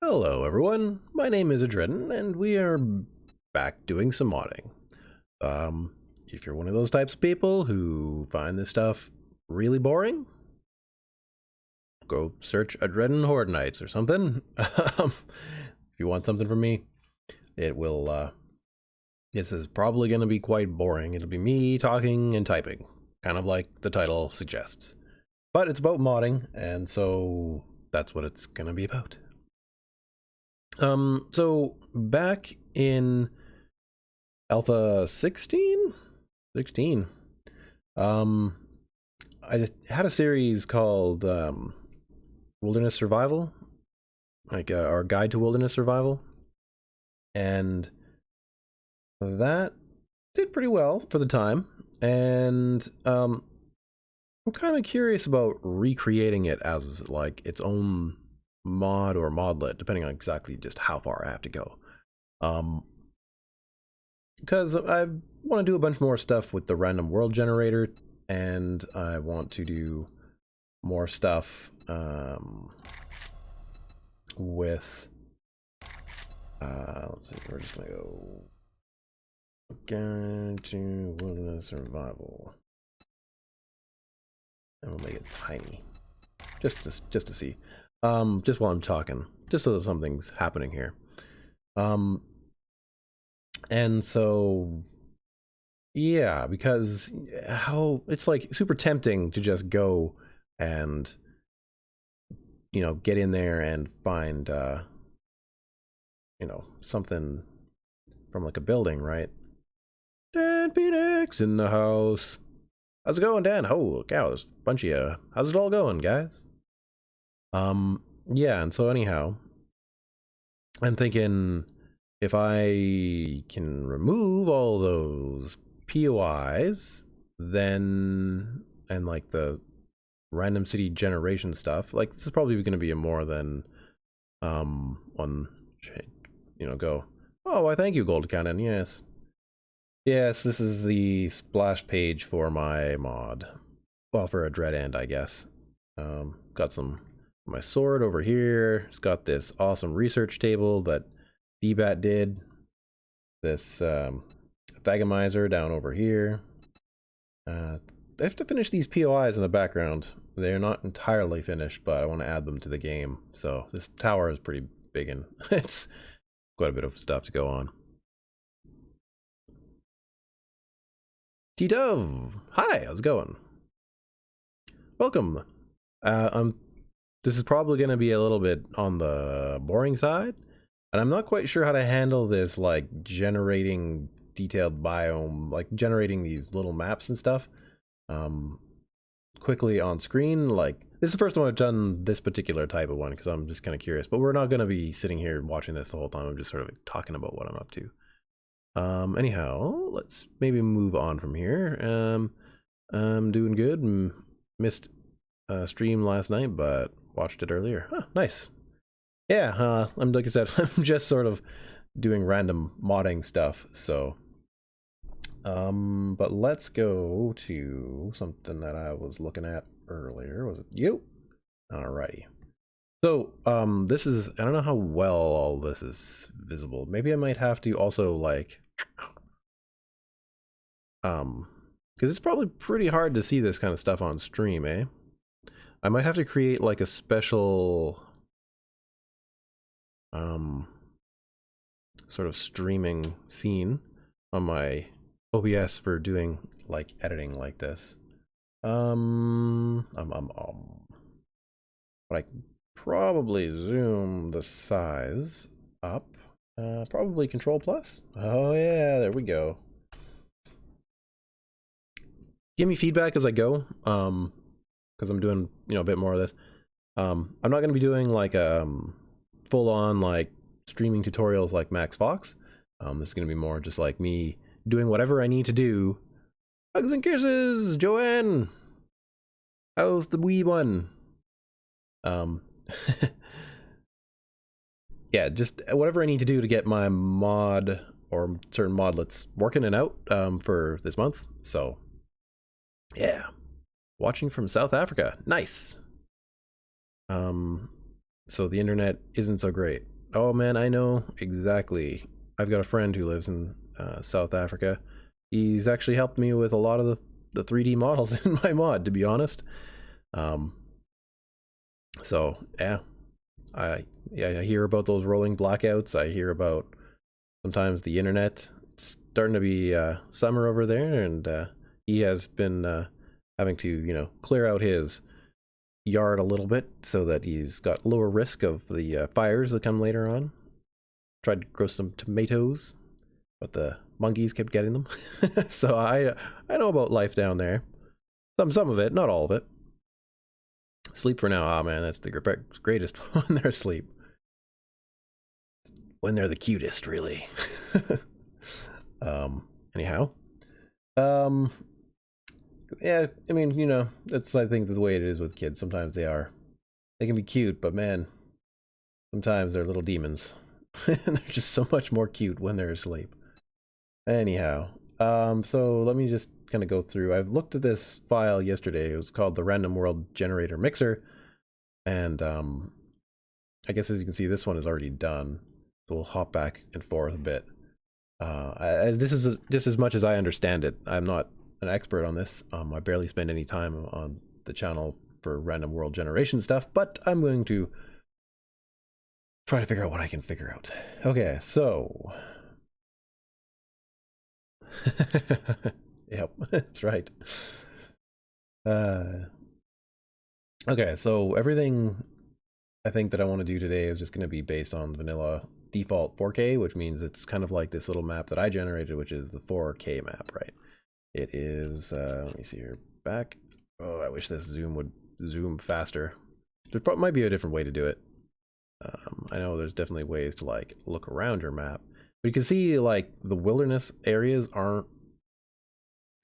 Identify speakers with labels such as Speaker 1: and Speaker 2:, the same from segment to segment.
Speaker 1: Hello everyone, my name is Adreden, and we are back doing some modding. If you're one of those types of people who find this stuff really boring, go search Adreden Horde Nights or something. If you want something from me, it will, this is probably going to be quite boring. It'll be me talking and typing, kind of like the title suggests. But it's about modding, and so that's what it's going to be about. So back in Alpha 16? 16. I had a series called Wilderness Survival, like our Guide to Wilderness Survival, and that did pretty well for the time, and I'm kind of curious about recreating it as like its own mod or modlet, depending on exactly just how far I have to go. Because I want to do a bunch more stuff with the random world generator, and I want to do more stuff with let's see, we're just gonna go Guide to Wilderness Survival, and we'll make it tiny just to see. Just while I'm talking, just so that something's happening here. And so, yeah, because how it's like super tempting to just go and, you know, get in there and find, you know, something from like a building, right? Dan Phoenix in the house. How's it going, Dan? Oh, cow, there's a bunch of you. How's it all going, guys? Yeah, and so anyhow, I'm thinking if I can remove all those POIs, then, and like the random city generation stuff, like this is probably going to be a more than one, you know, go, oh, why thank you, Gold Cannon, yes. Yes, this is the splash page for my mod. Well, for a Dread End, I guess. Got some my sword over here. It's got this awesome research table that DBAT did. This Thagamizer down over here. I have to finish these POIs in the background. They're not entirely finished, but I want to add them to the game. So this tower is pretty big, and it's quite a bit of stuff to go on. T-Dove! Hi, how's it going? Welcome. This is probably going to be a little bit on the boring side, and I'm not quite sure how to handle this, like generating detailed biome, like generating these little maps and stuff quickly on screen. Like, this is the first time I've done this particular type of one, because I'm just kind of curious, but we're not going to be sitting here watching this the whole time. I'm just sort of talking about what I'm up to. Anyhow, let's maybe move on from here. I'm doing good. Missed a stream last night, but watched it earlier. Huh, nice. Yeah, I'm, like I said, I'm just sort of doing random modding stuff, so but let's go to something that I was looking at earlier. Was it you? Alrighty. So, this is, I don't know how well all this is visible. Maybe I might have to also, like, because it's probably pretty hard to see this kind of stuff on stream, eh? I might have to create, like, a special, sort of streaming scene on my OBS for doing, like, editing like this. But I probably zoom the size up. Probably Control Plus. Oh yeah, there we go. Give me feedback as I go, because I'm doing, you know, a bit more of this. I'm not going to be doing like full-on like streaming tutorials like Max Fox. This is going to be more just like me doing whatever I need to do. Hugs and kisses, Joanne. How's the wee one? Yeah, just whatever I need to do to get my mod or certain modlets working and out for this month. So, yeah, watching from South Africa, nice. So the internet isn't so great. Oh man, I know exactly. I've got a friend who lives in South Africa. He's actually helped me with a lot of the 3D models in my mod, to be honest. Um, so yeah, I I hear about those rolling blackouts. I hear about sometimes the internet. It's starting to be summer over there, and he has been having to clear out his yard a little bit so that he's got lower risk of the fires that come later on. Tried to grow some tomatoes, but the monkeys kept getting them. So I know about life down there. Some of it, not all of it. Sleep for now. Oh man, that's the greatest when they're asleep. When they're the cutest, really. Anyhow. Um yeah, I mean, that's I think the way it is with kids. Sometimes they can be cute, but man, sometimes they're little demons. And they're just so much more cute when they're asleep. Anyhow, so let me just kind of go through. I've looked at this file yesterday. It was called the Random World Generator Mixer, and I guess as you can see, this one is already done. So we'll hop back and forth a bit. This is just as much as I understand it. I'm not an expert on this. I barely spend any time on the channel for random world generation stuff, but I'm going to try to figure out what I can figure out. Okay, so yep, that's right. Okay, so everything I think that I want to do today is just going to be based on vanilla default 4K, which means it's kind of like this little map that I generated, which is the 4K map, right? It is, let me see here, back. Oh, I wish this zoom would zoom faster. There might be a different way to do it. I know there's definitely ways to like look around your map, but you can see like the wilderness areas aren't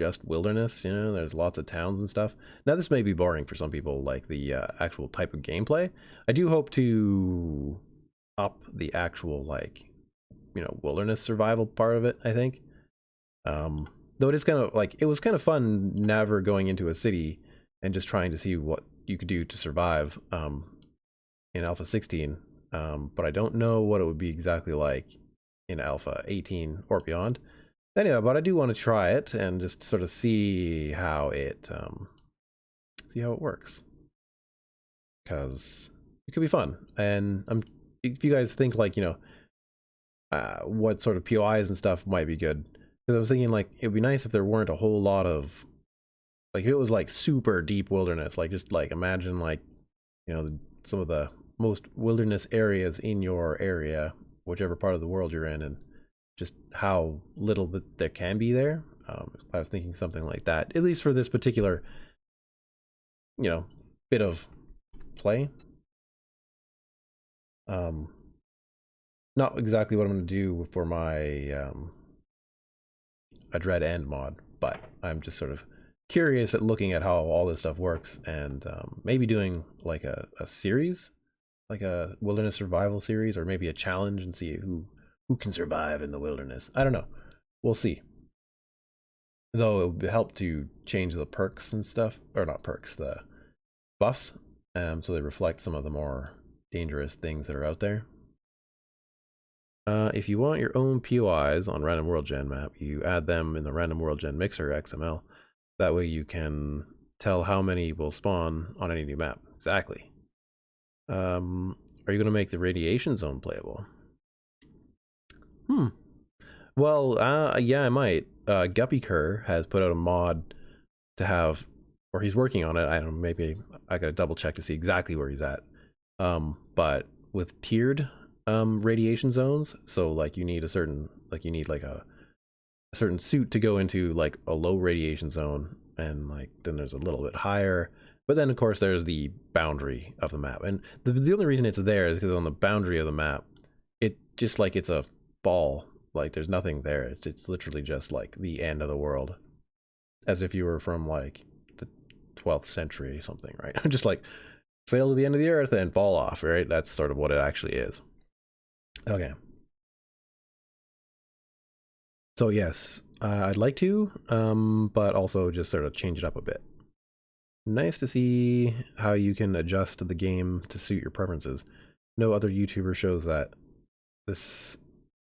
Speaker 1: just wilderness, there's lots of towns and stuff. Now this may be boring for some people, like the actual type of gameplay. I do hope to up the actual like wilderness survival part of it, I think. Though it is kind of like, it was kind of fun never going into a city and just trying to see what you could do to survive in Alpha 16, but I don't know what it would be exactly like in Alpha 18 or beyond. Anyway, but I do want to try it and just sort of see how it works, because it could be fun. And if you guys think like what sort of POIs and stuff might be good, because I was thinking like it would be nice if there weren't a whole lot of like, if it was like super deep wilderness, like just like imagine like some of the most wilderness areas in your area, whichever part of the world you're in, and just how little that there can be there. I was thinking something like that, at least for this particular bit of play. Not exactly what I'm going to do for my Adredengaming mod, but I'm just sort of curious at looking at how all this stuff works, and maybe doing like a series, like a wilderness survival series, or maybe a challenge, and see who can survive in the wilderness. I don't know. We'll see. Though it would help to change the perks and stuff, or not perks, the buffs, so they reflect some of the more dangerous things that are out there. If you want your own POIs on Random World Gen map, you add them in the Random World Gen Mixer XML. That way you can tell how many will spawn on any new map. Exactly. Are you going to make the radiation zone playable? Well, yeah, I might. Guppy Kerr has put out a mod to have, or he's working on it. I don't know, maybe I gotta double check to see exactly where he's at. But with tiered radiation zones, so like you need a certain, like you need like a certain suit to go into like a low radiation zone, and like then there's a little bit higher. But then of course there's the boundary of the map, and the only reason it's there is because on the boundary of the map, it just like it's a ball. Like there's nothing there. It's literally just like the end of the world, as if you were from like the 12th century or something, right? Just like sail to the end of the earth and fall off, right? That's sort of what it actually is. Okay. So yes, I'd like to, but also just sort of change it up a bit. Nice to see how you can adjust the game to suit your preferences. No other YouTuber shows that. this,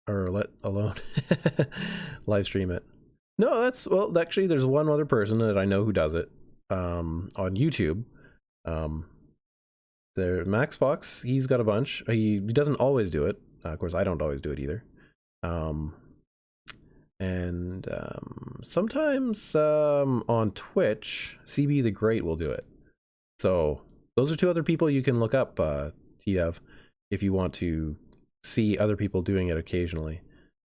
Speaker 1: or let alone live stream it. No, that's, well, actually there's one other person that I know who does it on YouTube. There, Max Fox, he's got a bunch. He doesn't always do it. Of course, I don't always do it either. And sometimes on Twitch, CB the Great will do it. So those are two other people you can look up, TDev, if you want to see other people doing it occasionally.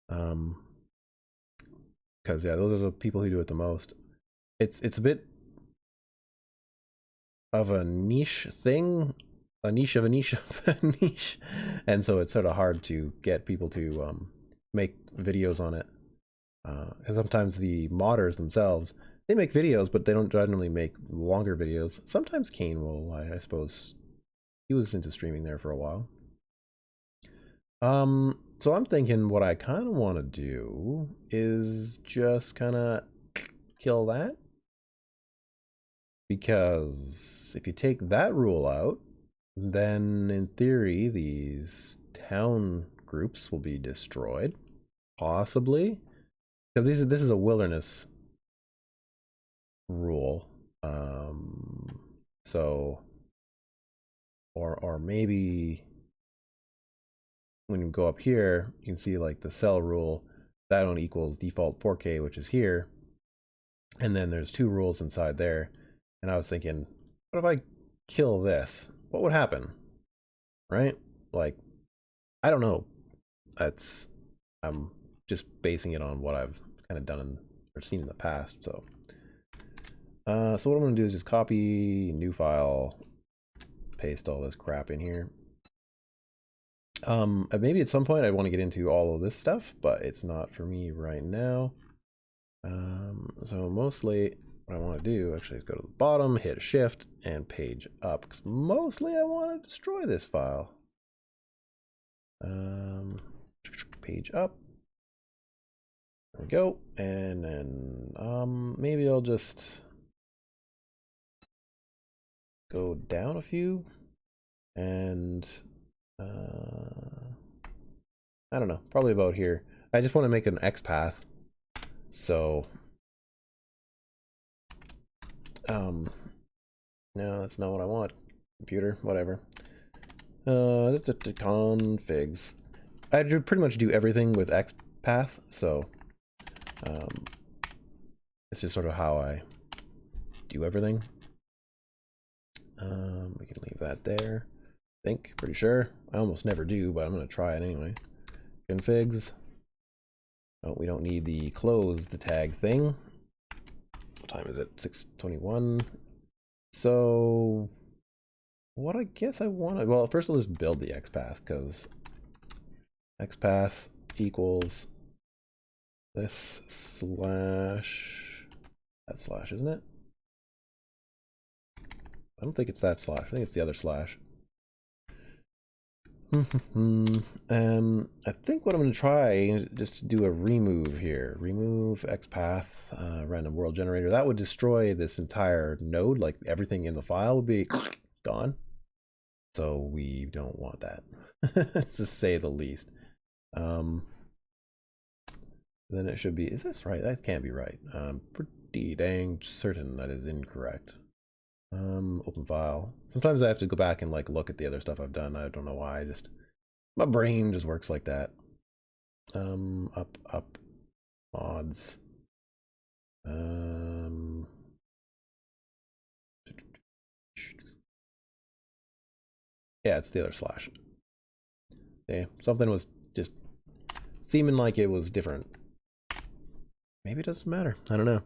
Speaker 1: Because yeah, those are the people who do it the most. It's a bit of a niche thing, a niche of a niche of a niche, and so it's sort of hard to get people to make videos on it. Because sometimes the modders themselves, they make videos, but they don't generally make longer videos. Sometimes Kane will, I suppose. He was into streaming there for a while. So I'm thinking what I kind of want to do is just kind of kill that. Because if you take that rule out, then in theory, these town groups will be destroyed. Possibly. Because this is a wilderness rule. So, or maybe when you go up here, you can see like the cell rule, that one equals default 4K, which is here. And then there's two rules inside there. And I was thinking, what if I kill this? What would happen? Right? Like, I don't know. I'm just basing it on what I've kind of done or seen in the past. So what I'm going to do is just copy new file, paste all this crap in here. Maybe at some point I want to get into all of this stuff, but it's not for me right now. So mostly what I want to do actually is go to the bottom, hit shift, and page up, because mostly I want to destroy this file. Page up. There we go. And then maybe I'll just go down a few, and I don't know, probably about here. I just want to make an X path. So no, that's not what I want. Computer, whatever. Configs. I pretty much do everything with XPath, so it's just sort of how I do everything. We can leave that there. I think, pretty sure. I almost never do, but I'm gonna try it anyway. Configs. Oh, we don't need the closed tag thing. What time is it? 6:21. So what I guess I want to, well, first I'll just build the XPath, because XPath equals this slash, that slash, isn't it? I don't think it's that slash. I think it's the other slash. I think what I'm going to try is just do a remove here. Remove XPath, random world generator. That would destroy this entire node. Like everything in the file would be gone. So we don't want that, to say the least. Then it should be, is this right? That can't be right. I'm pretty dang certain that is incorrect. Open file. Sometimes I have to go back and like look at the other stuff I've done. I don't know why. My brain just works like that. Up mods. Yeah, it's the other slash. Okay, something was just seeming like it was different. Maybe it doesn't matter. I don't know.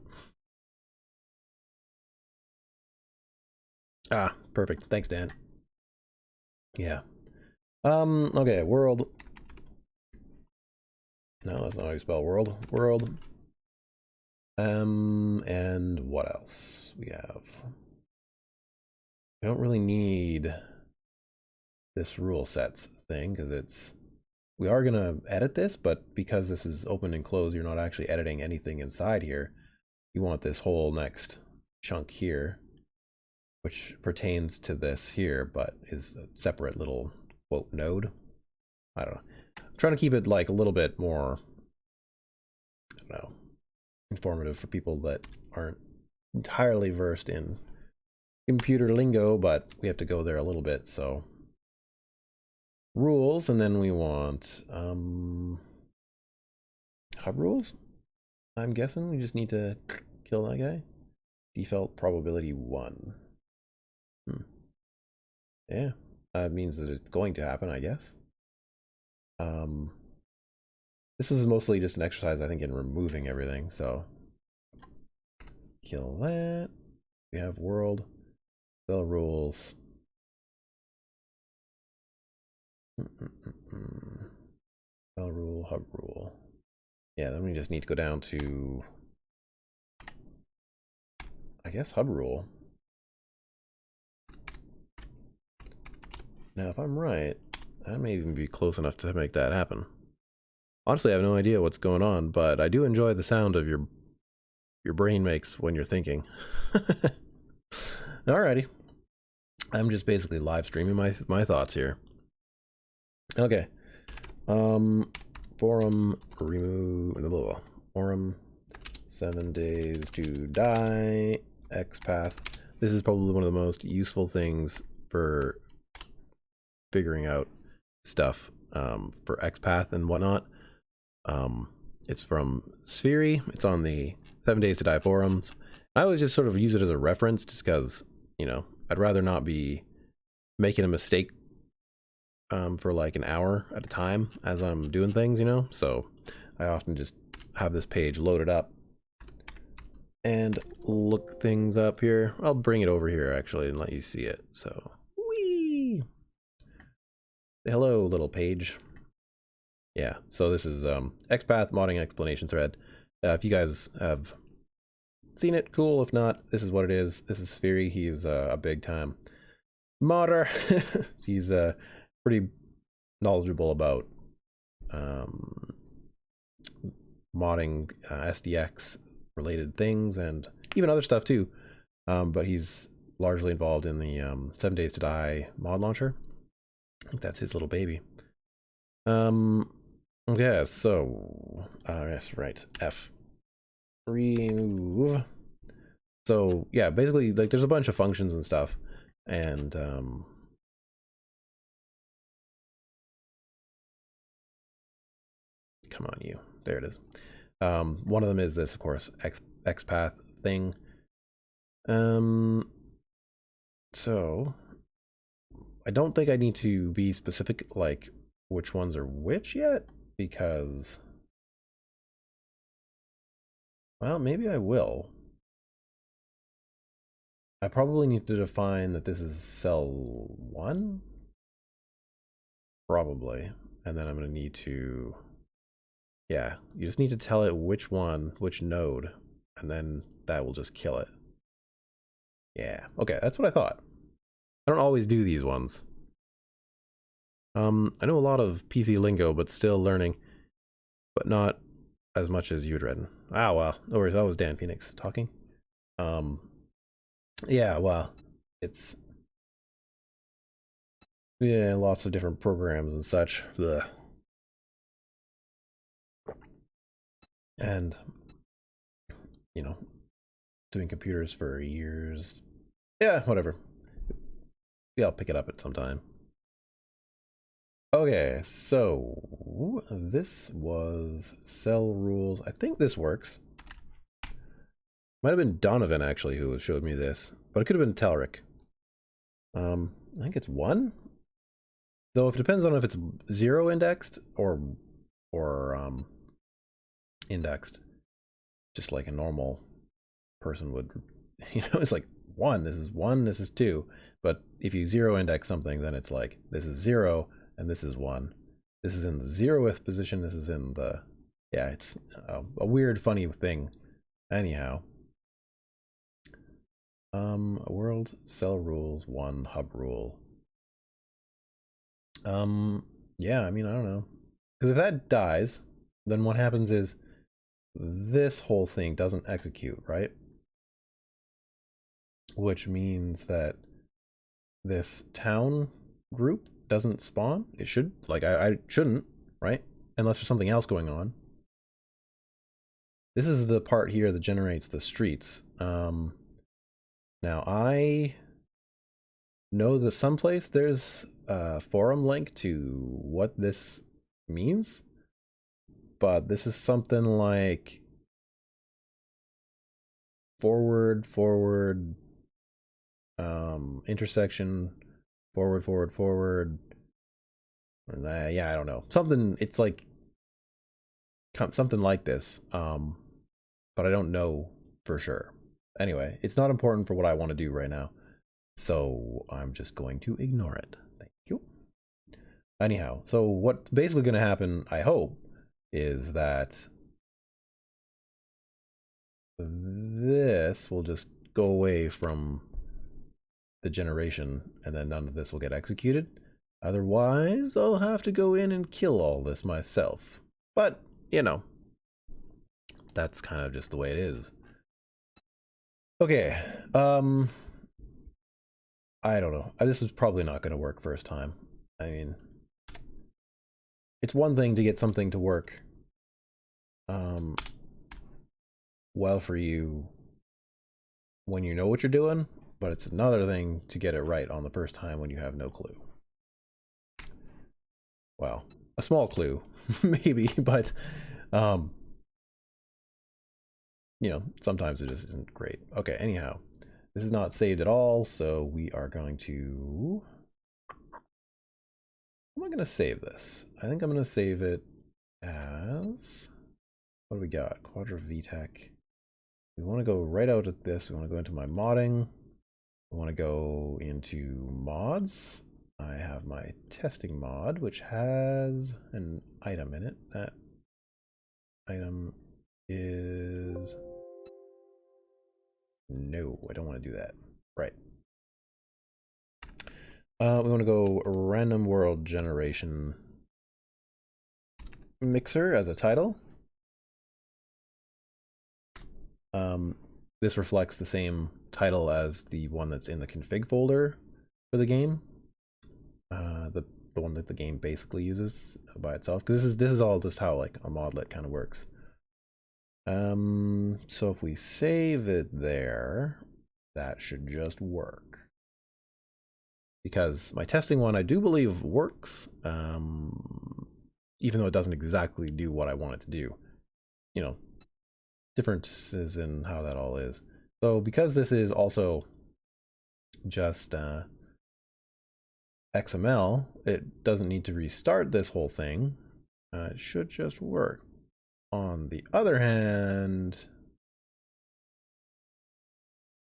Speaker 1: Ah, perfect. Thanks, Dan. Yeah. Okay, world. No, that's not how you spell world. World. And what else we have? We don't really need this rule sets thing, because we are gonna edit this, but because this is open and closed, you're not actually editing anything inside here. You want this whole next chunk here, which pertains to this here, but is a separate little quote node. I don't know. trying to keep it like a little bit more, I don't know, informative for people that aren't entirely versed in computer lingo, but we have to go there a little bit. So rules, and then we want hub rules. I'm guessing we just need to kill that guy. Default probability 1. Yeah, that means that it's going to happen, I guess. This is mostly just an exercise, I think, in removing everything. So kill that. We have world, cell rules. Cell rule, hub rule. Yeah, then we just need to go down to, I guess, hub rule. Now, if I'm right, I may even be close enough to make that happen. Honestly, I have no idea what's going on, but I do enjoy the sound of your brain makes when you're thinking. Alrighty. I'm just basically live streaming my thoughts here. Okay. Forum remove forum 7 days to die XPath. This is probably one of the most useful things for figuring out stuff for XPath and whatnot. It's from Sphere. It's on the 7 Days to Die forums. I always just sort of use it as a reference just because, you know, I'd rather not be making a mistake for like an hour at a time as I'm doing things, you know? So I often just have this page loaded up and look things up here. I'll bring it over here actually and let you see it. So, whee! Say hello, little page. Yeah, so this is XPath modding explanation thread. If you guys have seen it, cool. If not, this is what it is. This is Sphere. He's a big time modder. He's pretty knowledgeable about modding SDX related things and even other stuff too. But he's largely involved in the 7 Days to Die mod launcher. I think that's his little baby. Yeah, so yes, right. F. Remove. So yeah, basically, like, there's a bunch of functions and stuff, and come on, you. There it is. One of them is this, of course, XPath thing. So I don't think I need to be specific, like which ones are which yet, because, well, maybe I will. I probably need to define that this is cell 1, probably, and then I'm going to need to, yeah, you just need to tell it which one, which node, and then that will just kill it. Yeah, okay, that's what I thought. I don't always do these ones. I know a lot of PC lingo, but still learning, but not as much as Adreden. Ah, well, no worries. That was Dan Phoenix talking. Yeah, well, it's, yeah, lots of different programs and such. Ugh. And, you know, doing computers for years. Yeah, whatever. Yeah, I'll pick it up at some time. Okay, so this was cell rules. I think this works. Might have been Donovan actually who showed me this, but it could have been Telric. I think it's 1, though. If it depends on if it's 0 indexed or indexed, just like a normal person would. You know, it's like 1. This is 1. This is 2. But if you 0 index something, then it's like this is 0 and this is 1. This is in the 0th position. This is in the, yeah. It's a weird, funny thing. Anyhow. World cell rules 1 hub rule. Yeah, I mean, I don't know, because if that dies, then what happens is this whole thing doesn't execute, right? Which means that this town group doesn't spawn. It should, like, I shouldn't, right? Unless there's something else going on. This is the part here that generates the streets. Now I know that someplace there's a forum link to what this means, but this is something like forward, intersection, forward. Yeah, I don't know. Something, it's like something like this, but I don't know for sure. Anyway, it's not important for what I want to do right now, so I'm just going to ignore it. Thank you. Anyhow, so what's basically going to happen, I hope, is that this will just go away from the generation, and then none of this will get executed. Otherwise, I'll have to go in and kill all this myself. But, you know, that's kind of just the way it is. Okay, I don't know. This is probably not going to work first time. I mean, it's one thing to get something to work well for you when you know what you're doing, but it's another thing to get it right on the first time when you have no clue. Well, a small clue, maybe, but you know, sometimes it just isn't great. Okay, anyhow, this is not saved at all, so we are going to... How am I going to save this? I think I'm going to save it as... What do we got? Quadra VTech. We want to go right out at this. We want to go into my modding. We want to go into mods. I have my testing mod, which has an item in it. That item is... No, I don't want to do that. Right. We want to go random world generation mixer as a title. This reflects the same title as the one that's in the config folder for the game. The one that the game basically uses by itself. Because this is all just how like a modlet kind of works. So if we save it there, that should just work. Because my testing one I do believe works, even though it doesn't exactly do what I want it to do. You know, differences in how that all is. So because this is also just XML, it doesn't need to restart this whole thing. It should just work. On the other hand,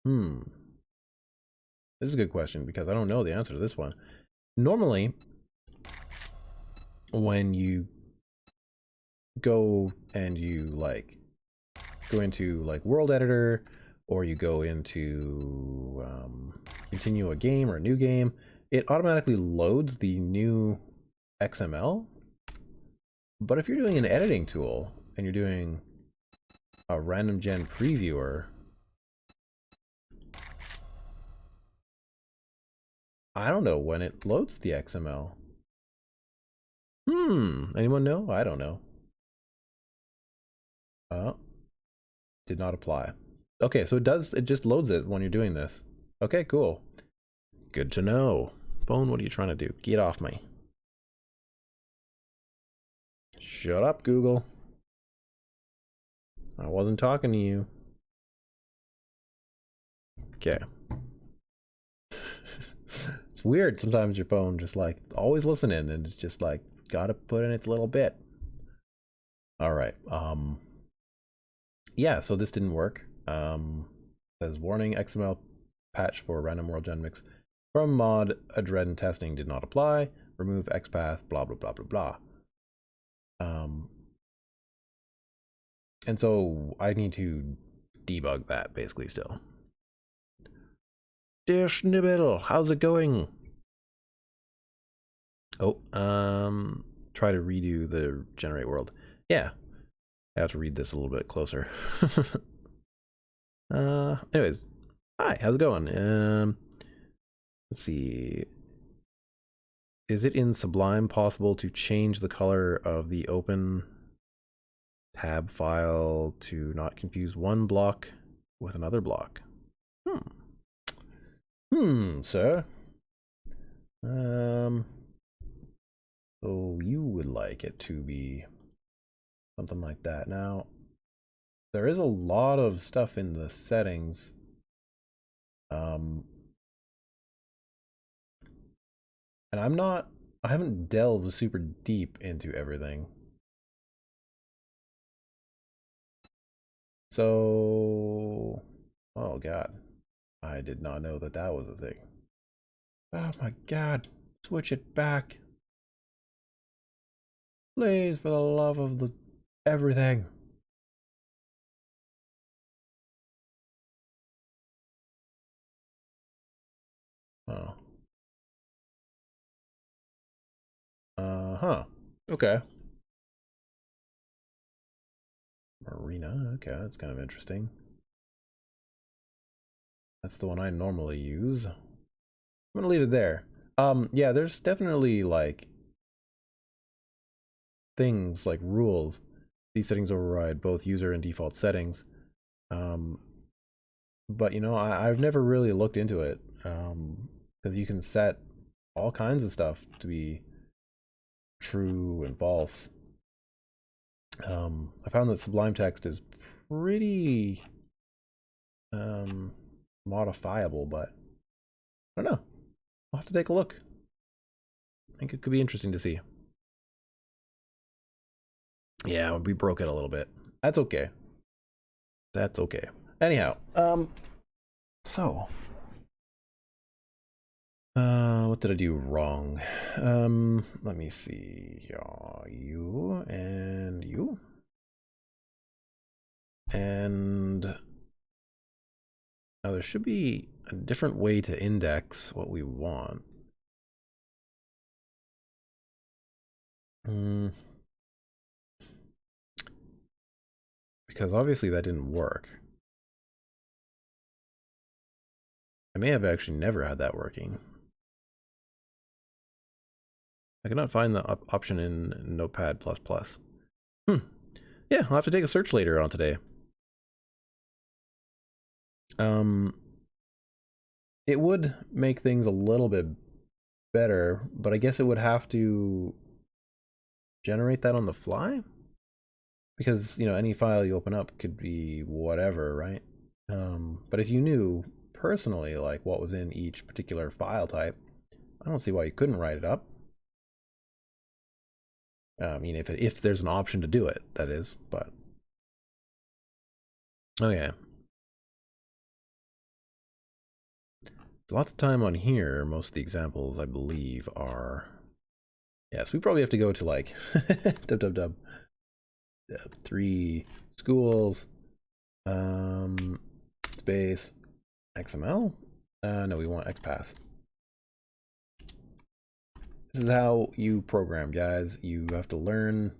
Speaker 1: this is a good question because I don't know the answer to this one. Normally, when you go and you like go into like world editor, or you go into continue a game or a new game, it automatically loads the new XML. But if you're doing an editing tool and you're doing a random gen previewer, I don't know when it loads the XML. Anyone know? I don't know. Did not apply. Okay, so it just loads it when you're doing this. Okay, cool. Good to know. Phone, what are you trying to do? Get off me. Shut up, Google. I wasn't talking to you. Okay. It's weird sometimes your phone just like always listening and it's just like gotta put in its little bit. All right. Yeah, so this didn't work. Says warning, XML patch for random world gen mix from mod Adredengaming testing did not apply. Remove XPath, blah blah blah blah blah. And so I need to debug that basically still. Dear Schnibbel, how's it going? Oh, try to redo the generate world. Yeah, I have to read this a little bit closer. Anyways, hi, how's it going? Let's see. is it in Sublime possible to change the color of the open tab file to not confuse one block with another block? Sir. So you would like it to be something like that. Now, there is a lot of stuff in the settings. And I haven't delved super deep into everything. So, oh God, I did not know that that was a thing. Oh my God, switch it back. Please, for the love of the everything. Oh. Huh. Okay. Marina. Okay, that's kind of interesting. That's the one I normally use. I'm gonna leave it there. Yeah, there's definitely like things like rules. These settings override both user and default settings. But you know, I've never really looked into it because you can set all kinds of stuff to be true and false. I found that Sublime Text is pretty modifiable, but I don't know. I'll have to take a look. I think it could be interesting to see. Yeah, we broke it a little bit. That's okay. That's okay. Anyhow, so what did I do wrong? Let me see. You and you. And now there should be a different way to index what we want. Because obviously that didn't work. I may have actually never had that working. I cannot find the option in Notepad++. Yeah, I'll have to take a search later on today. It would make things a little bit better, but I guess it would have to generate that on the fly? Because, you know, any file you open up could be whatever, right? But if you knew personally, like, what was in each particular file type, I don't see why you couldn't write it up. I mean, if there's an option to do it, that is, but... Okay. Lots of time on here. Most of the examples, I believe, are... Yes, we probably have to go to, like, www. 3 schools, space, XML. No, we want XPath. This is how you program, guys. You have to learn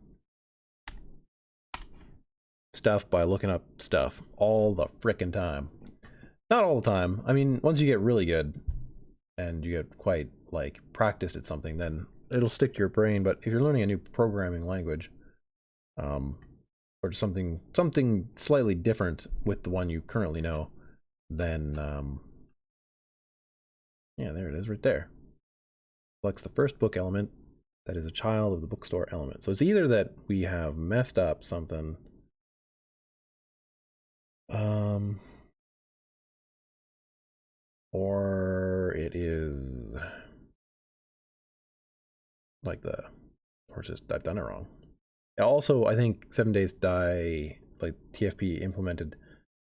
Speaker 1: stuff by looking up stuff all the frickin' time. Not all the time. I mean, once you get really good and you get quite, like, practiced at something, then it'll stick to your brain. But if you're learning a new programming language, or something slightly different with the one you currently know, then yeah, there it is right there. Selects the first book element that is a child of the bookstore element. So it's either that we have messed up something, or it is like or it's just I've done it wrong. Also, I think 7 Days Die, like TFP implemented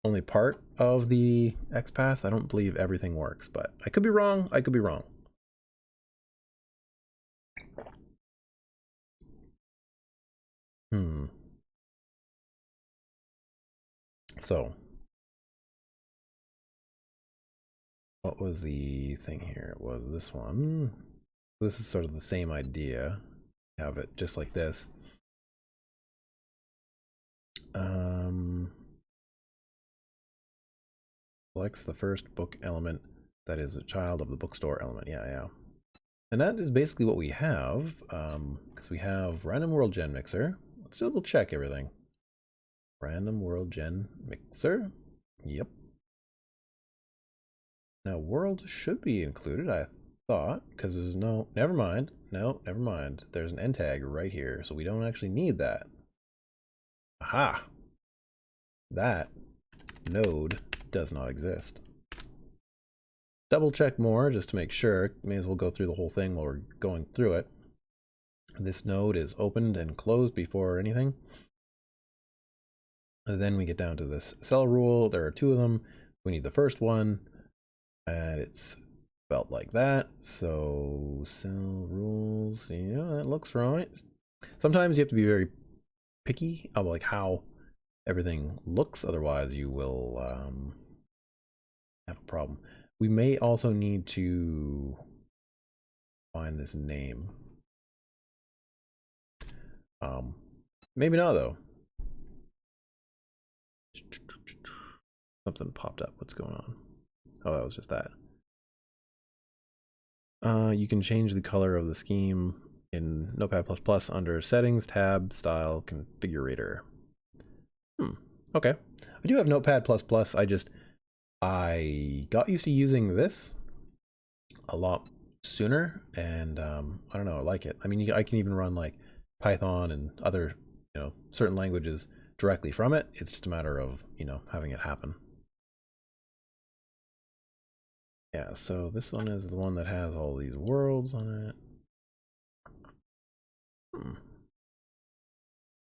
Speaker 1: only part of the XPath. I don't believe everything works, but I could be wrong. I could be wrong. So, what was the thing here? It was this one. This is sort of the same idea. Have it just like this. Selects the first book element that is a child of the bookstore element. Yeah. And that is basically what we have, because we have random world gen mixer. Let's double check everything. Random world gen mixer. Yep. Now world should be included, I thought, because there's no, never mind. No, never mind. There's an end tag right here, so we don't actually need that. Aha! That node does not exist. Double check more just to make sure. May as well go through the whole thing while we're going through it. This node is opened and closed before anything. And then we get down to this cell rule. There are two of them. We need the first one, and it's spelled like that. So cell rules, yeah, that looks right. Sometimes you have to be very picky of like how everything looks, otherwise you will have a problem. We may also need to find this name. Maybe not though. Something popped up. What's going on? Oh, that was just that. You can change the color of the scheme in Notepad++ under Settings, Tab, Style, Configurator. Okay. I do have Notepad++. I got used to using this a lot sooner, and I don't know, I like it. I mean, I can even run like Python and other, certain languages directly from it. It's just a matter of, having it happen. Yeah, so this one is the one that has all these worlds on it.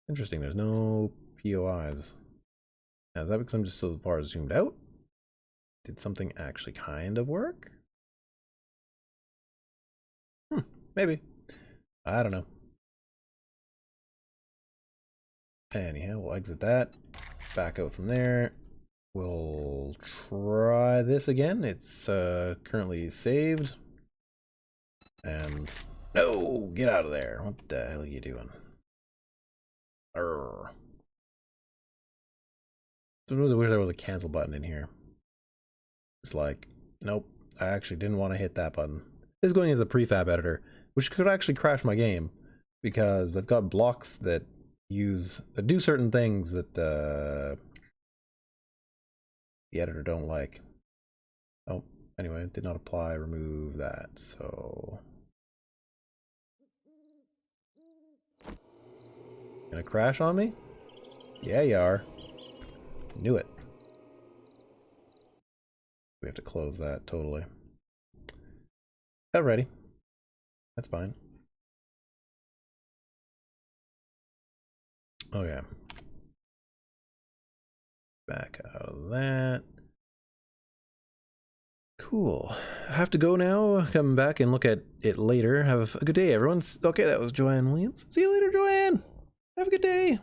Speaker 1: Interesting, there's no POIs. Now, is that because I'm just so far zoomed out? Did something actually kind of work? Maybe. I don't know. Anyhow, we'll exit that. Back out from there. We'll try this again. It's currently saved. And no, get out of there. What the hell are you doing? Arrgh. I really wish there was a cancel button in here. It's like, nope, I actually didn't want to hit that button. This is going into the prefab editor, which could actually crash my game because I've got blocks that do certain things that the editor don't like. Oh, anyway, it did not apply, remove that, so. Gonna crash on me? Yeah, you are. Knew it. We have to close that, totally. Alrighty. That's fine. Oh yeah. Back out of that. Cool. I have to go now. Come back and look at it later. Have a good day, everyone. Okay, that was Joanne Williams. See you later, Joanne. Have a good day.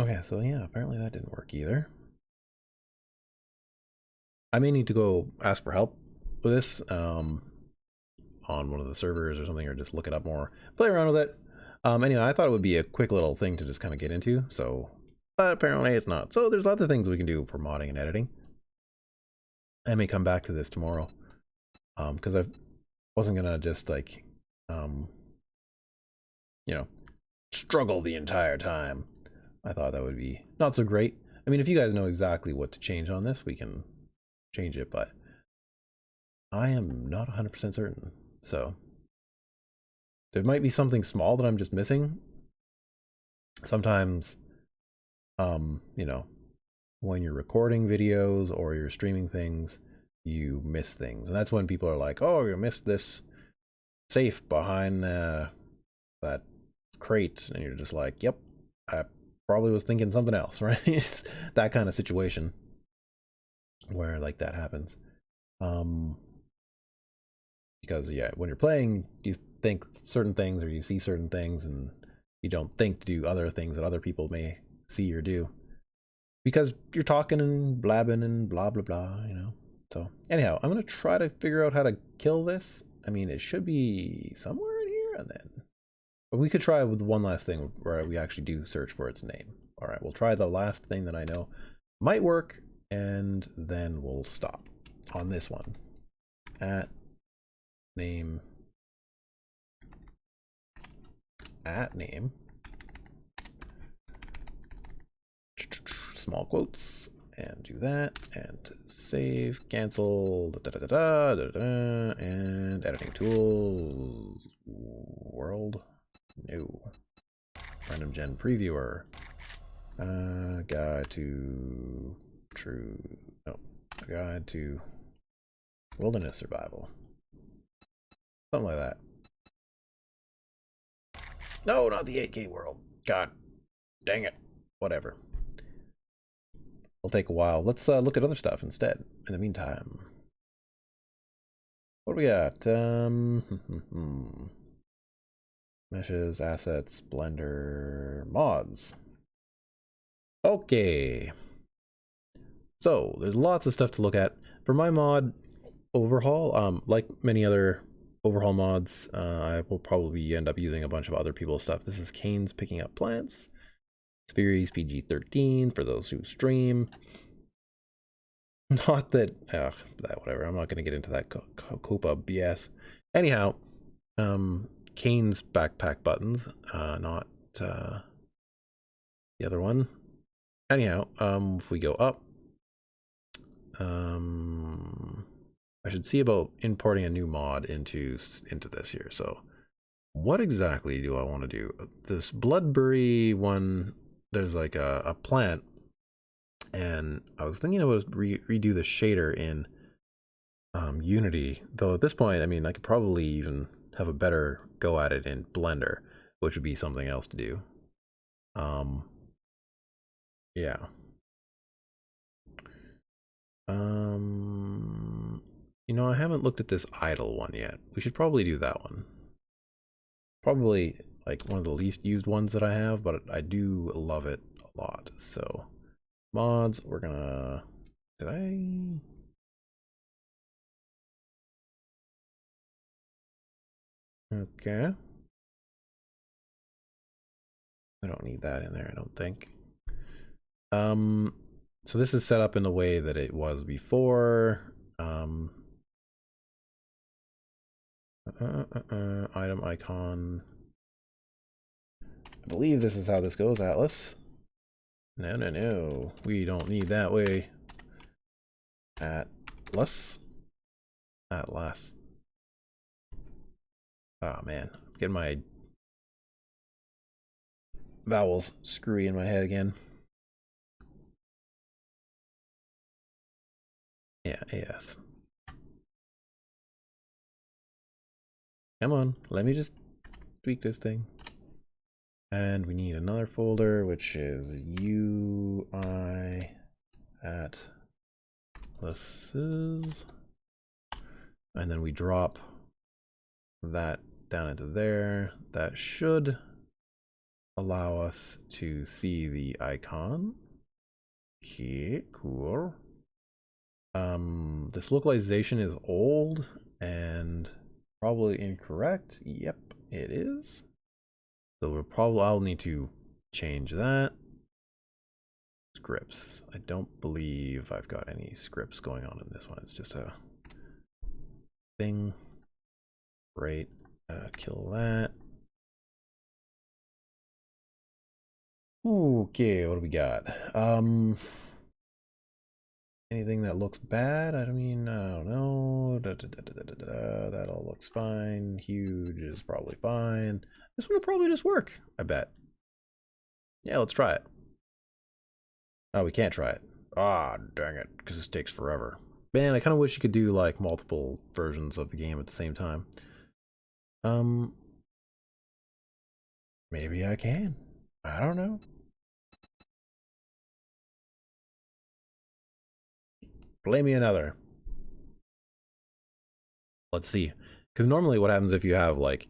Speaker 1: Okay, so yeah, apparently that didn't work either. I may need to go ask for help with this on one of the servers or something, or just look it up more, play around with it. Anyway, I thought it would be a quick little thing to just kind of get into, so, but apparently it's not. So there's lots of things we can do for modding and editing. I may come back to this tomorrow, because I wasn't gonna just like, struggle the entire time. I thought that would be not so great. I mean, if you guys know exactly what to change on this, we can change it, but I am not 100% certain. So there might be something small that I'm just missing. Sometimes, when you're recording videos or you're streaming things, you miss things. And that's when people are like, oh, you missed this safe behind that crate. And you're just like, yep, I probably was thinking something else, right? It's that kind of situation where like that happens. Because yeah, when you're playing, you think certain things or you see certain things and you don't think to do other things that other people may see or do because you're talking and blabbing and blah blah blah, So anyhow, I'm gonna try to figure out how to kill this. I mean, it should be somewhere in here, and then but we could try with one last thing where we actually do search for its name. All right, we'll try the last thing that I know might work. and then we'll stop on this one at name small quotes, and do that, and save, cancel, and editing tools, world, no, random gen previewer, guide to true, no, guide to wilderness survival, something like that. No, not the 8K world. God dang it. Whatever. It'll take a while. Let's look at other stuff instead. In the meantime, what do we got? Meshes, assets, Blender, mods. Okay. So there's lots of stuff to look at. For my mod overhaul, like many other overhaul mods, I will probably end up using a bunch of other people's stuff. This is Kane's Picking Up Plants. Series PG-13 for those who stream. Not that, whatever. I'm not going to get into that Copa BS. Anyhow, Kane's backpack buttons, not the other one. Anyhow, if we go up, I should see about importing a new mod into this here. So, what exactly do I want to do? This Bloodberry one. There's like a plant, and I was thinking I would redo the shader in Unity, though at this point, I mean, I could probably even have a better go at it in Blender, which would be something else to do. Yeah. You know, I haven't looked at this idle one yet. We should probably do that one. Probably like one of the least used ones that I have, but I do love it a lot. So mods, we're gonna, did I? Okay. I don't need that in there, I don't think. So this is set up in the way that it was before. Item icon. I believe this is how this goes, Atlas. No. We don't need that way. Atlas. Oh man, I'm getting my vowels screwy in my head again. Yeah, AS. Come on, let me just tweak this thing. And we need another folder, which is UI atlases. And then we drop that down into there. That should allow us to see the icon. Okay, cool. This localization is old and probably incorrect. Yep, it is. So I'll need to change that. Scripts. I don't believe I've got any scripts going on in this one. It's just a thing. Great. Kill that. Okay, what do we got? Anything that looks bad? I don't know. That all looks fine. Huge is probably fine. This one will probably just work, I bet. Yeah, let's try it. Oh, we can't try it. Ah, dang it, because this takes forever. Man, I kind of wish you could do like multiple versions of the game at the same time. Maybe I can. I don't know. Play me another. Let's see. Because normally what happens if you have like,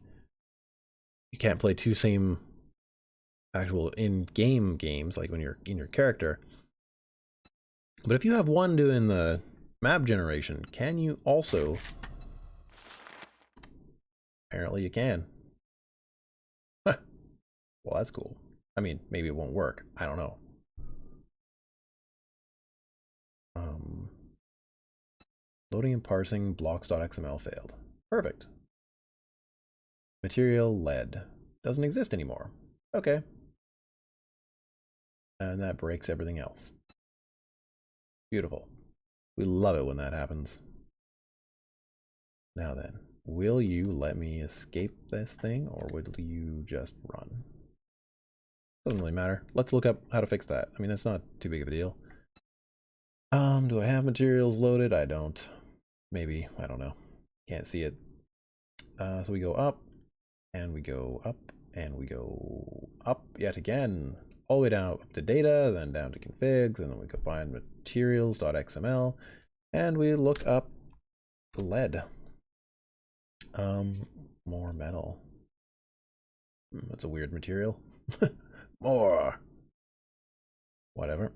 Speaker 1: you can't play two same actual in-game games, like when you're in your character. But if you have one doing the map generation, can you also? Apparently you can. Well, that's cool. I mean, maybe it won't work. I don't know. Um, Loading and parsing blocks.xml failed. Perfect. Material lead. Doesn't exist anymore. Okay. And that breaks everything else. Beautiful. We love it when that happens. Now then, will you let me escape this thing, or will you just run? Doesn't really matter. Let's look up how to fix that. I mean, it's not too big of a deal. Do I have materials loaded? I don't. Maybe. I don't know. Can't see it. So we go up, and we go up, and we go up yet again. All the way down up to data, then down to configs, and then we go find materials.xml, and we look up lead. More metal. That's a weird material. More. Whatever.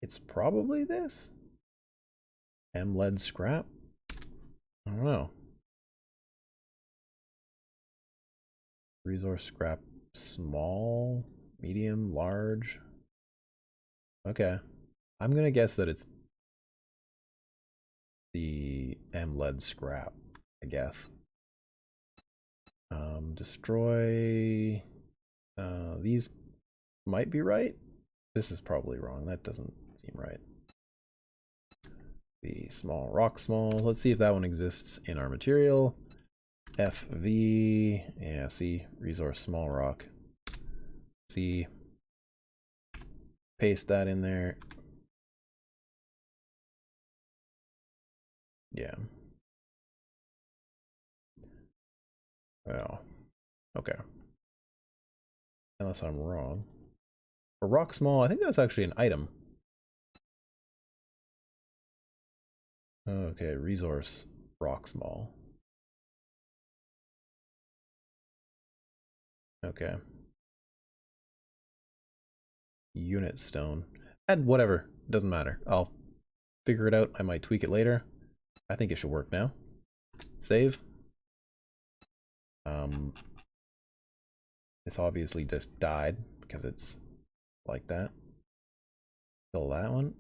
Speaker 1: It's probably this. Lead scrap. I don't know. Resource scrap, small, medium, large. Okay. I'm gonna guess that it's the lead scrap, I guess. Destroy. These might be right. This is probably wrong. That doesn't seem right. The small rock small. Let's see if that one exists in our material. FV. Yeah, see, resource small rock. See. Paste that in there. Yeah. Well, okay. Unless I'm wrong. For rock small, I think that's actually an item. Okay, resource rock small. Okay. Unit stone. And whatever, doesn't matter. I'll figure it out. I might tweak it later. I think it should work now. Save. It's obviously just died because it's like that. Fill that one.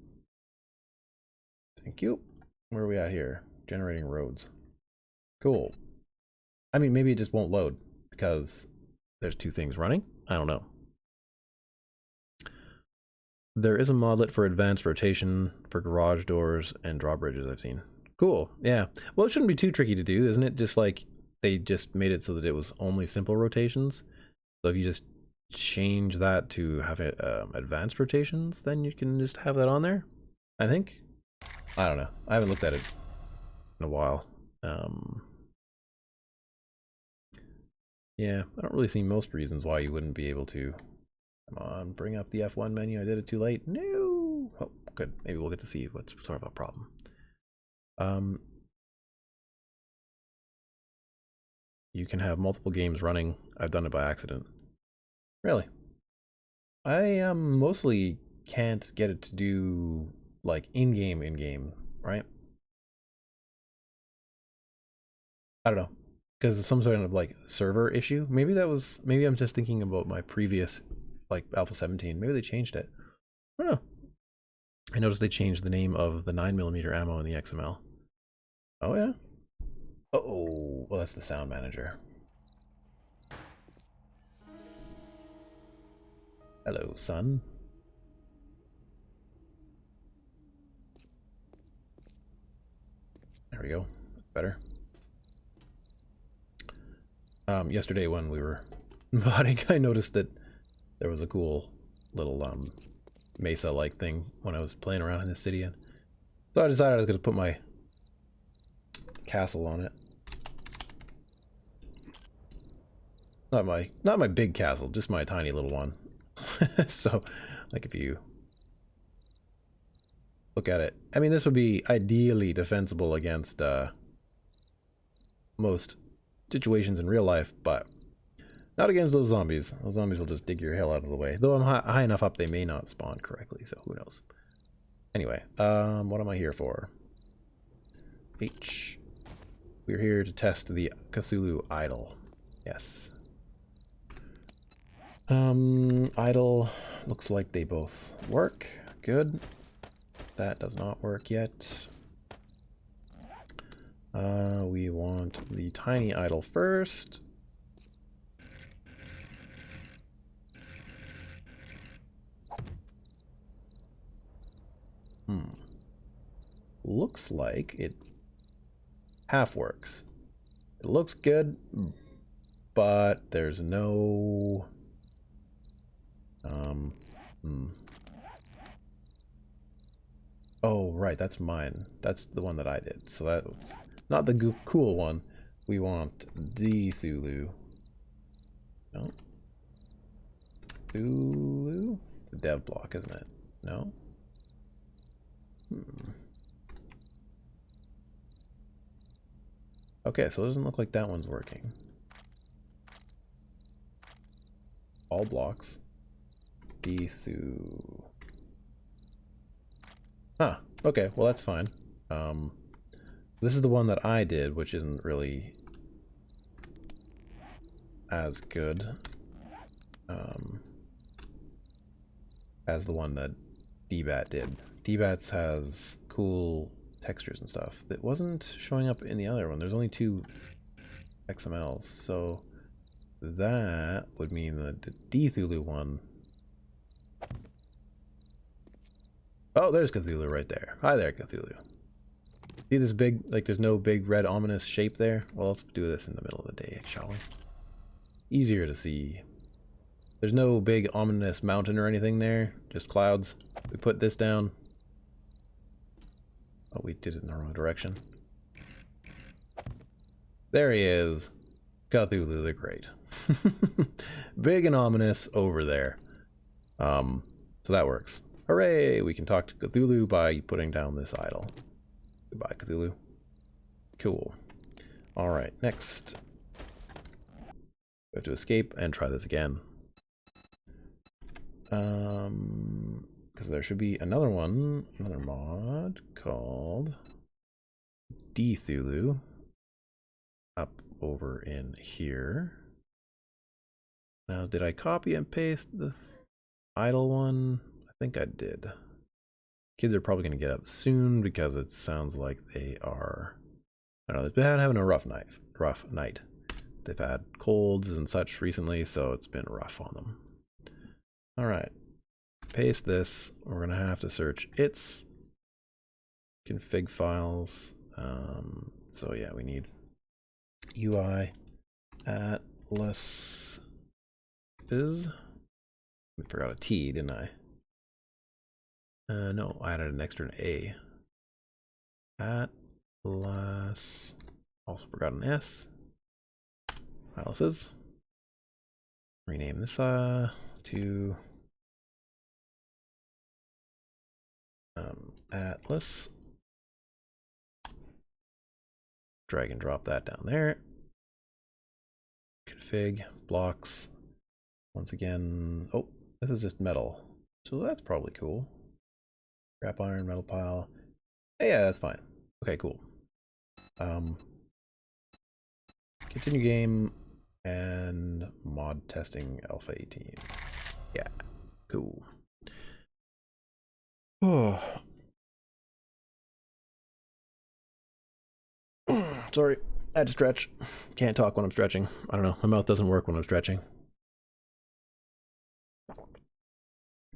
Speaker 1: Thank you. Where are we at here? Generating roads. Cool. I mean, maybe it just won't load because there's two things running. I don't know. There is a modlet for advanced rotation for garage doors and drawbridges I've seen. Cool. Yeah. Well, it shouldn't be too tricky to do, isn't it? Just like they just made it so that it was only simple rotations. So if you just change that to have it advanced rotations, then you can just have that on there, I think. I don't know. I haven't looked at it in a while. Yeah, I don't really see most reasons why you wouldn't be able to. Come on, bring up the F1 menu. I did it too late. No! Oh, good. Maybe we'll get to see what's sort of a problem. You can have multiple games running. I've done it by accident. Really? I mostly can't get it to do like in-game, right? I don't know. Because of some sort of like server issue. Maybe I'm just thinking about my previous like Alpha 17. Maybe they changed it. I don't know. I noticed they changed the name of the 9mm ammo in the XML. Oh yeah? Uh-oh. Well, that's the sound manager. Hello, son. There we go. Better. Yesterday when we were modding, I noticed that there was a cool little mesa-like thing when I was playing around in the city, and so I decided I was going to put my castle on it. Not my big castle, just my tiny little one. So, like if you look at it, I mean, this would be ideally defensible against most situations in real life, but not against those zombies. Those zombies will just dig your hell out of the way. Though I'm high enough up, they may not spawn correctly, so who knows. Anyway, what am I here for? H. We're here to test the Cthulhu idol. Yes. Idle, looks like they both work. Good. That does not work yet. We want the tiny idle first. Looks like it half works. It looks good, but there's no... Oh, right, that's mine. That's the one that I did. So that's not the cool one. We want the Thulu. No. Thulu? It's a dev block, isn't it? No? Okay, so it doesn't look like that one's working. All blocks. Thulu. Huh. Okay, well that's fine. This is the one that I did, which isn't really as good as the one that DBAT did. DBAT's has cool textures and stuff that wasn't showing up in the other one. There's only 2 XMLs, so that would mean that the Cthulhu one... Oh, there's Cthulhu right there. Hi there, Cthulhu. See this big, like there's no big red ominous shape there? Well, let's do this in the middle of the day, shall we? Easier to see. There's no big ominous mountain or anything there, just clouds. We put this down. Oh, we did it in the wrong direction. There he is. Cthulhu the Great. Big and ominous over there. So that works. Hooray! We can talk to Cthulhu by putting down this idol. Goodbye, Cthulhu. Cool. Alright, next. We have to escape and try this again. Because there should be another one, another mod called Cthulhu up over in here. Now, did I copy and paste the idle one? I think I did. Kids are probably going to get up soon because it sounds like they are, I don't know, they've been having a rough night. They've had colds and such recently, so it's been rough on them. All right, paste this. We're going to have to search its config files. So yeah, we need UI atlas is. I forgot a T, didn't I? No, I added an extra A. Atlas. Also forgot an S. Atlases. Rename this to Atlas. Drag and drop that down there. Config blocks. Once again, oh, this is just metal, so that's probably cool. Scrap iron, metal pile. Hey, yeah, that's fine. Okay, cool. Continue game and mod testing alpha 18. Yeah, cool. Oh. Sorry, I had to stretch. Can't talk when I'm stretching. I don't know, my mouth doesn't work when I'm stretching.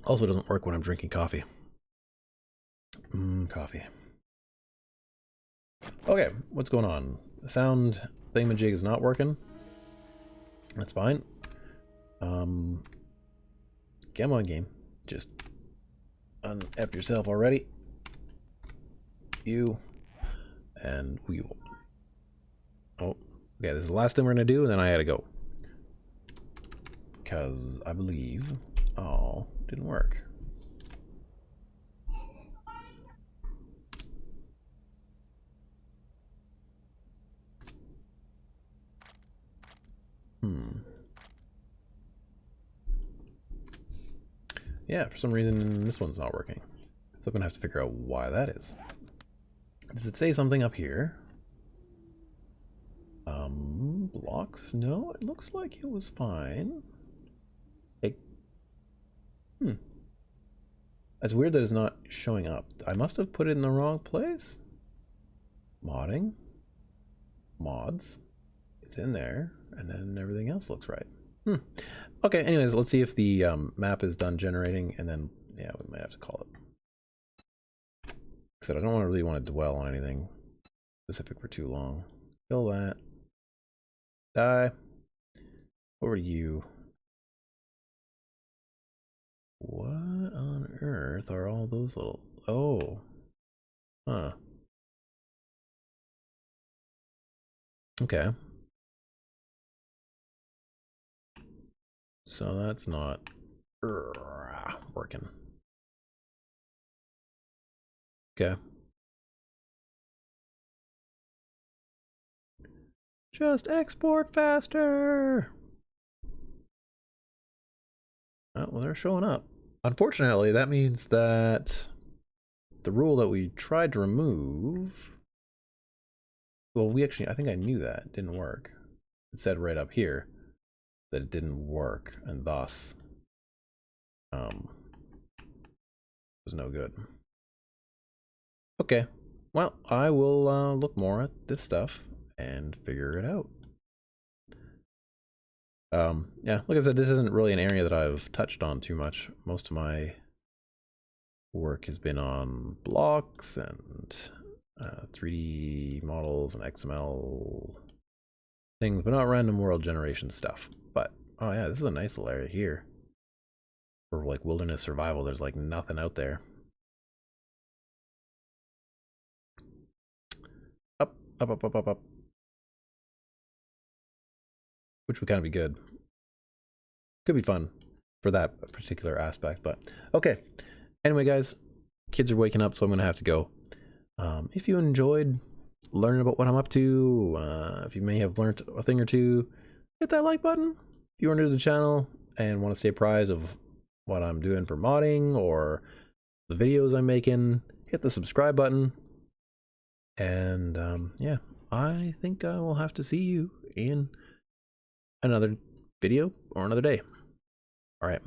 Speaker 1: Also doesn't work when I'm drinking coffee. Coffee. Okay, what's going on? The sound thingamajig is not working. That's fine. Come on, game. Just un-F yourself already. You. And we will. Oh, okay, this is the last thing we're gonna do, and then I gotta go. Because I believe... Oh, didn't work. Yeah, for some reason this one's not working. So I'm gonna have to figure out why that is. Does it say something up here? Blocks? No, it looks like it was fine. It's weird that it's not showing up. I must have put it in the wrong place. Modding. Mods. It's in there. And then everything else looks right. Okay, anyways, let's see if the map is done generating, and then, yeah, we might have to call it. Because I don't really want to dwell on anything specific for too long. Kill that. Die. Over to you. What on earth are all those little... Oh. Huh. Okay. So that's not working. Okay. Just export faster! Oh, well, they're showing up. Unfortunately, that means that the rule that we tried to remove... Well, I think I knew that didn't work. It said right up here that it didn't work, and thus was no good. Okay, well, I will look more at this stuff and figure it out. Yeah, like I said, this isn't really an area that I've touched on too much. Most of my work has been on blocks and 3D models and XML things, but not random world generation stuff. But, oh yeah, this is a nice little area here. For like wilderness survival, there's like nothing out there. Up, up, up, up, up, up. Which would kind of be good. Could be fun for that particular aspect, but okay. Anyway, guys, kids are waking up, so I'm gonna have to go. If you enjoyed learning about what I'm up to, if you may have learned a thing or two, hit that like button. If you're new to the channel and want to stay apprised of what I'm doing for modding or the videos I'm making, hit the subscribe button. And yeah, I think I will have to see you in another video or another day. All right.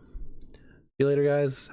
Speaker 1: See you later, guys.